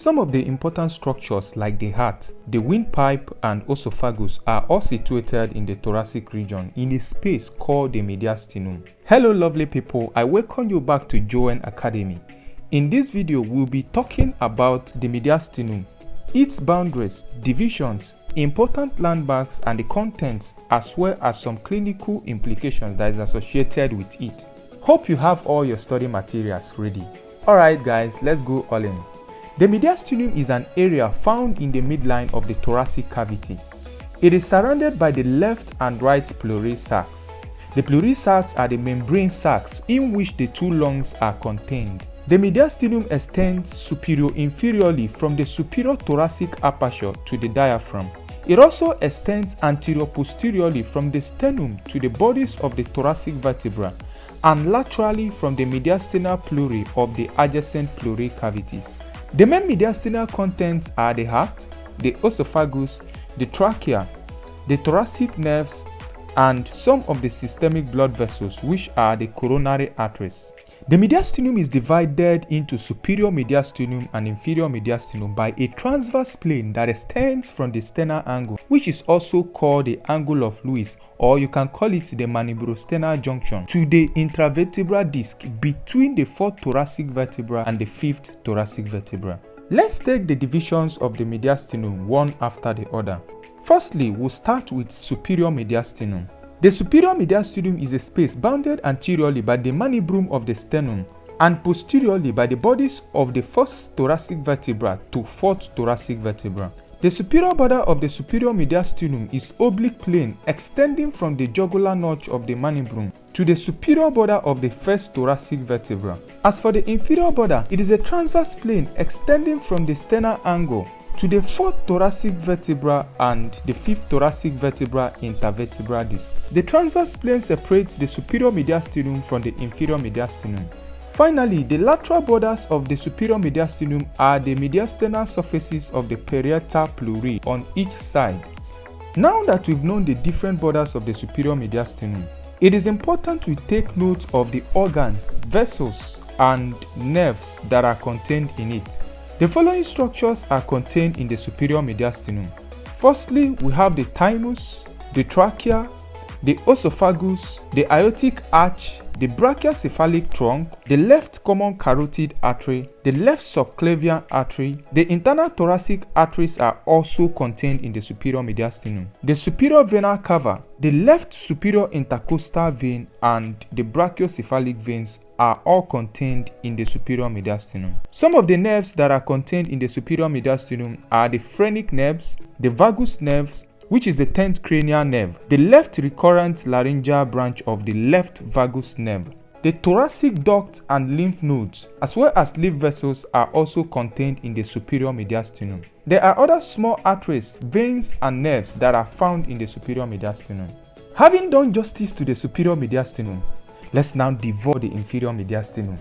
Some of the important structures like the heart, the windpipe and esophagus are all situated in the thoracic region in a space called the mediastinum. Hello lovely people, I welcome you back to Joen Academy. In this video, we'll be talking about the mediastinum, its boundaries, divisions, important landmarks and the contents, as well as some clinical implications that is associated with it. Hope you have all your study materials ready. Alright guys, let's go all in. The mediastinum is an area found in the midline of the thoracic cavity. It is surrounded by the left and right pleural sacs. The pleural sacs are the membrane sacs in which the two lungs are contained. The mediastinum extends superior-inferiorly from the superior thoracic aperture to the diaphragm. It also extends anterior-posteriorly from the sternum to the bodies of the thoracic vertebra and laterally from the mediastinal pleurae of the adjacent pleural cavities. The main mediastinal contents are the heart, the esophagus, the trachea, the thoracic nerves, and some of the systemic blood vessels, which are the coronary arteries. The mediastinum is divided into superior mediastinum and inferior mediastinum by a transverse plane that extends from the sternal angle, which is also called the angle of Lewis, or you can call it the manubrosternal junction, to the intravertebral disc between the fourth thoracic vertebra and the fifth thoracic vertebra. Let's take the divisions of the mediastinum one after the other. Firstly, we'll start with superior mediastinum. The superior mediastinum is a space bounded anteriorly by the manubrum of the sternum and posteriorly by the bodies of the first thoracic vertebra to fourth thoracic vertebra. The superior border of the superior mediastinum is oblique plane extending from the jugular notch of the manubrum to the superior border of the first thoracic vertebra. As for the inferior border, it is a transverse plane extending from the sternal angle to the fourth thoracic vertebra and the fifth thoracic vertebra intervertebral disc. The transverse plane separates the superior mediastinum from the inferior mediastinum. Finally, the lateral borders of the superior mediastinum are the mediastinal surfaces of the parietal pleurae on each side. Now that we've known the different borders of the superior mediastinum, it is important to take note of the organs, vessels, and nerves that are contained in it. The following structures are contained in the superior mediastinum. Firstly, we have the thymus, the trachea, the esophagus, the aortic arch, the brachiocephalic trunk, the left common carotid artery, the left subclavian artery. The internal thoracic arteries are also contained in the superior mediastinum. The superior venous cava, the left superior intercostal vein, and the brachiocephalic veins are all contained in the superior mediastinum. Some of the nerves that are contained in the superior mediastinum are the phrenic nerves, the vagus nerves, which is the 10th cranial nerve, the left recurrent laryngeal branch of the left vagus nerve. The thoracic duct and lymph nodes, as well as lymph vessels, are also contained in the superior mediastinum. There are other small arteries, veins, and nerves that are found in the superior mediastinum. Having done justice to the superior mediastinum, let's now devour the inferior mediastinum.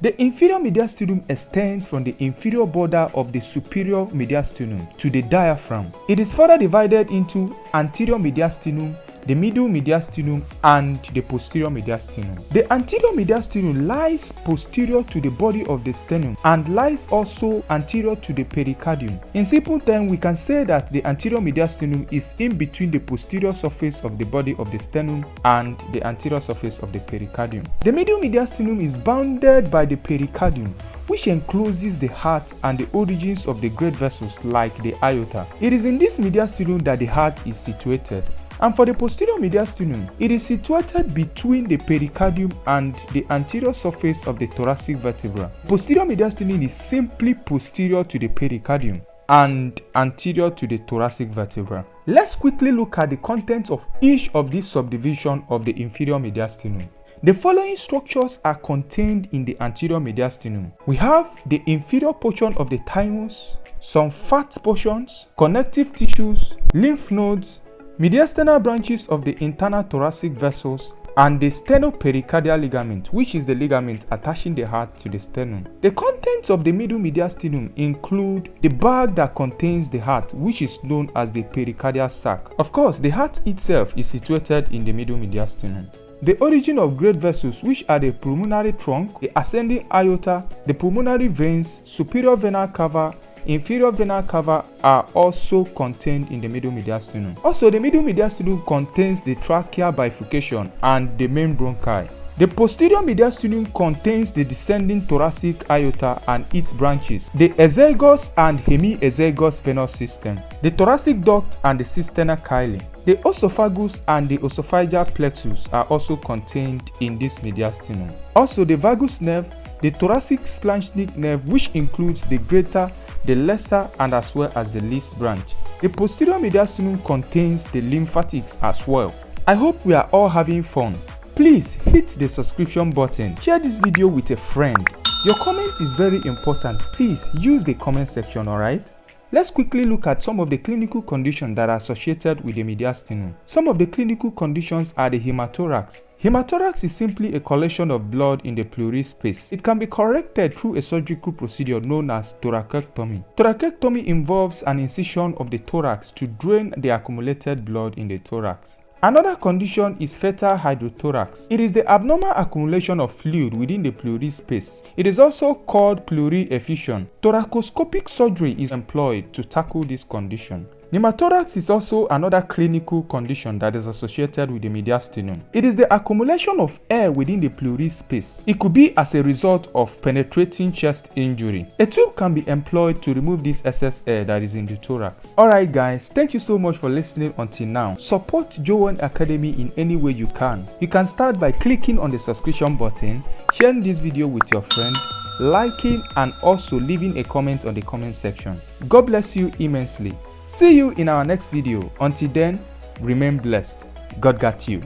The inferior mediastinum extends from the inferior border of the superior mediastinum to the diaphragm. It is further divided into anterior mediastinum, the middle mediastinum, and the posterior mediastinum. The anterior mediastinum lies posterior to the body of the sternum and lies also anterior to the pericardium. In simple terms, we can say that the anterior mediastinum is in between the posterior surface of the body of the sternum and the anterior surface of the pericardium. The middle mediastinum is bounded by the pericardium, which encloses the heart and the origins of the great vessels like the aorta. It is in this mediastinum that the heart is situated. And for the posterior mediastinum, it is situated between the pericardium and the anterior surface of the thoracic vertebra. Posterior mediastinum is simply posterior to the pericardium and anterior to the thoracic vertebra. Let's quickly look at the contents of each of these subdivisions of the inferior mediastinum. The following structures are contained in the anterior mediastinum. We have the inferior portion of the thymus, some fat portions, connective tissues, lymph nodes, mediastinal branches of the internal thoracic vessels, and the sternopericardial ligament, which is the ligament attaching the heart to the sternum. The contents of the middle mediastinum include the bag that contains the heart, which is known as the pericardial sac. Of course, the heart itself is situated in the middle mediastinum. The origin of great vessels, which are the pulmonary trunk, the ascending aorta, the pulmonary veins, superior vena cava, inferior vena cava are also contained in the middle mediastinum. Also, the middle mediastinum contains the trachea bifurcation and the main bronchi. The posterior mediastinum contains the descending thoracic aorta and its branches, the ezygos and hemiezygos venous system, the thoracic duct and the cisterna chyli. The esophagus and the esophageal plexus are also contained in this mediastinum. Also, the vagus nerve, the thoracic splanchnic nerve, which includes the greater, the lesser, and as well as the least branch. The posterior mediastinum contains the lymphatics as well. I hope we are all having fun. Please hit the subscription button, share this video with a friend. Your comment is very important. Please use the comment section, alright? Let's quickly look at some of the clinical conditions that are associated with the mediastinum. Some of the clinical conditions are the hemothorax. Hemothorax is simply a collection of blood in the pleural space. It can be corrected through a surgical procedure known as thoracotomy. Thoracotomy involves an incision of the thorax to drain the accumulated blood in the thorax. Another condition is fetal hydrothorax. It is the abnormal accumulation of fluid within the pleural space. It is also called pleural effusion. Thoracoscopic surgery is employed to tackle this condition. Pneumothorax is also another clinical condition that is associated with the mediastinum. It is the accumulation of air within the pleural space. It could be as a result of penetrating chest injury. A tube can be employed to remove this excess air that is in the thorax. Alright guys, thank you so much for listening until now. Support Joen Academy in any way you can. You can start by clicking on the subscription button, sharing this video with your friend, liking, and also leaving a comment on the comment section. God bless you immensely. See you in our next video. Until then, remain blessed. God got you.